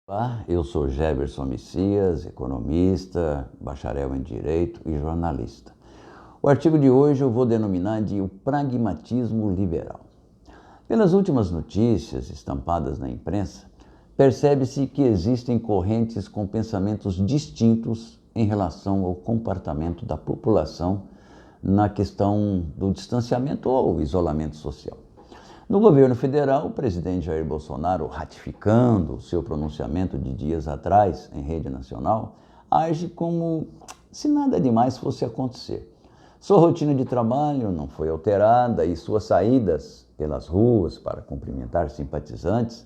Olá, eu sou Jefferson Messias, economista, bacharel em Direito e jornalista. O artigo de hoje eu vou denominar de o pragmatismo liberal. Pelas últimas notícias estampadas na imprensa, percebe-se que existem correntes com pensamentos distintos em relação ao comportamento da população na questão do distanciamento ou isolamento social. No governo federal, o presidente Jair Bolsonaro, ratificando o seu pronunciamento de dias atrás em rede nacional, age como se nada demais fosse acontecer. Sua rotina de trabalho não foi alterada e suas saídas pelas ruas para cumprimentar simpatizantes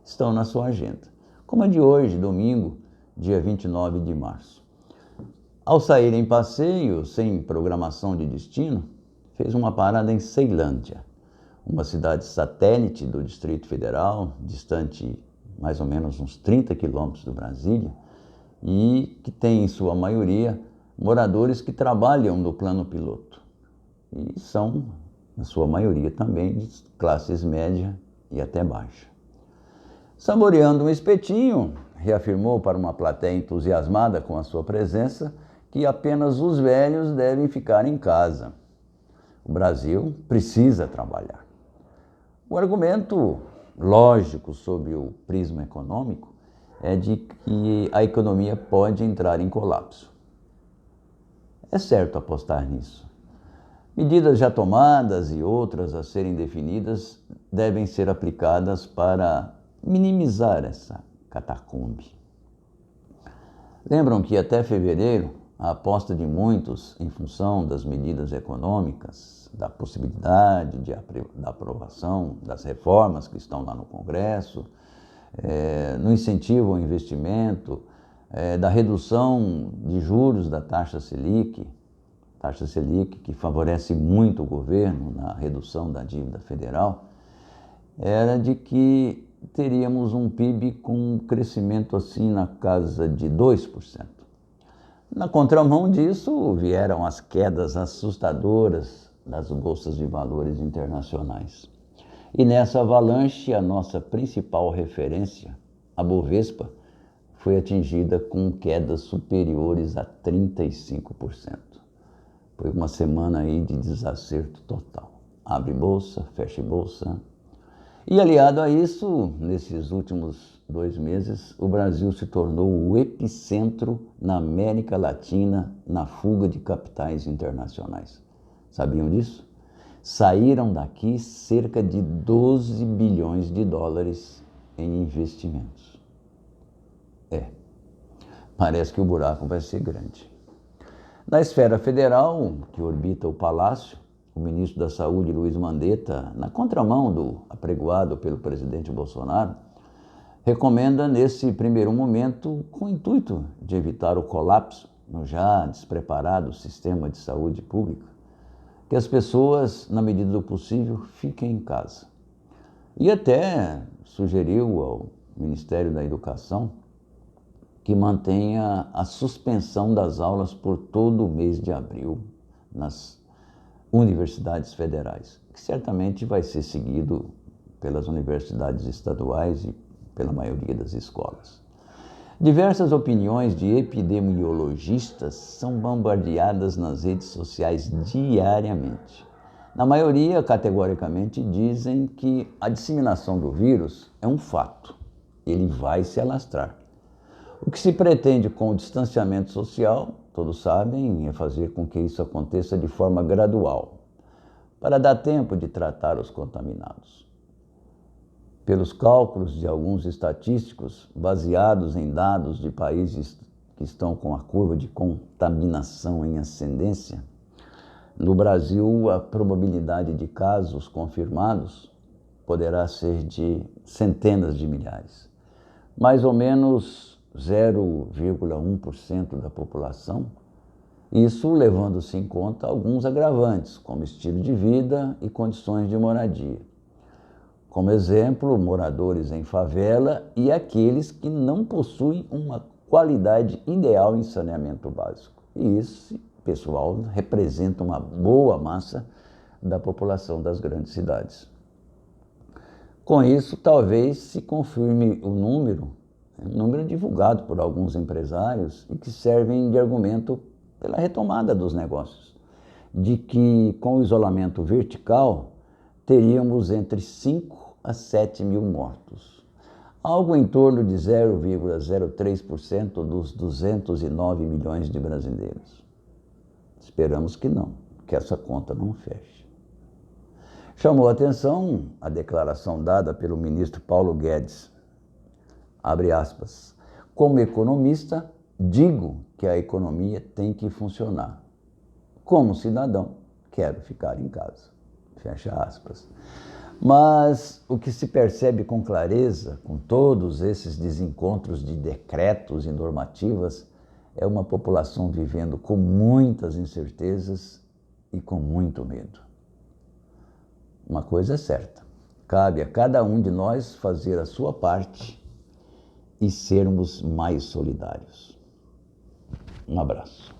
estão na sua agenda, como a de hoje, domingo, dia 29 de março. Ao sair em passeio, sem programação de destino, fez uma parada em Ceilândia, uma cidade satélite do Distrito Federal, distante mais ou menos uns 30 quilômetros do Brasília, e que tem em sua maioria moradores que trabalham no plano piloto. E são, na sua maioria também, de classes média e até baixa. Saboreando um espetinho, reafirmou para uma plateia entusiasmada com a sua presença que apenas os velhos devem ficar em casa. O Brasil precisa trabalhar. O argumento lógico sobre o prisma econômico é de que a economia pode entrar em colapso. É certo apostar nisso. Medidas já tomadas e outras a serem definidas devem ser aplicadas para minimizar essa catacumbe. Lembram que até fevereiro, a aposta de muitos, em função das medidas econômicas, da possibilidade da aprovação das reformas que estão lá no Congresso, no incentivo ao investimento, da redução de juros da taxa Selic que favorece muito o governo na redução da dívida federal, era de que teríamos um PIB com um crescimento assim na casa de 2%. Na contramão disso, vieram as quedas assustadoras das bolsas de valores internacionais. E nessa avalanche, a nossa principal referência, a Bovespa, foi atingida com quedas superiores a 35%. Foi uma semana aí de desacerto total. Abre bolsa, fecha bolsa. E aliado a isso, nesses últimos 2 meses, o Brasil se tornou o epicentro na América Latina na fuga de capitais internacionais. Sabiam disso? Saíram daqui cerca de 12 bilhões de dólares em investimentos. Parece que o buraco vai ser grande. Na esfera federal, que orbita o Palácio, o ministro da Saúde, Luiz Mandetta, na contramão do apregoado pelo presidente Bolsonaro, recomenda nesse primeiro momento, com o intuito de evitar o colapso no já despreparado sistema de saúde pública, que as pessoas, na medida do possível, fiquem em casa. E até sugeriu ao Ministério da Educação que mantenha a suspensão das aulas por todo o mês de abril nas universidades federais, que certamente vai ser seguido pelas universidades estaduais e pela maioria das escolas. Diversas opiniões de epidemiologistas são bombardeadas nas redes sociais diariamente. Na maioria, categoricamente, dizem que a disseminação do vírus é um fato, ele vai se alastrar. O que se pretende com o distanciamento social, todos sabem, é fazer com que isso aconteça de forma gradual, para dar tempo de tratar os contaminados. Pelos cálculos de alguns estatísticos, baseados em dados de países que estão com a curva de contaminação em ascendência, no Brasil a probabilidade de casos confirmados poderá ser de centenas de milhares. Mais ou menos 0,1% da população, isso levando-se em conta alguns agravantes, como estilo de vida e condições de moradia. Como exemplo, moradores em favela e aqueles que não possuem uma qualidade ideal em saneamento básico. E esse pessoal representa uma boa massa da população das grandes cidades. Com isso, talvez se confirme o número um número divulgado por alguns empresários e que servem de argumento pela retomada dos negócios, de que com o isolamento vertical teríamos entre 5 a 7 mil mortos, algo em torno de 0,03% dos 209 milhões de brasileiros. Esperamos que não, que essa conta não feche. Chamou a atenção a declaração dada pelo ministro Paulo Guedes, abre aspas, como economista, digo que a economia tem que funcionar. Como cidadão, quero ficar em casa. Fecha aspas. Mas o que se percebe com clareza, com todos esses desencontros de decretos e normativas, é uma população vivendo com muitas incertezas e com muito medo. Uma coisa é certa, cabe a cada um de nós fazer a sua parte e sermos mais solidários. Um abraço.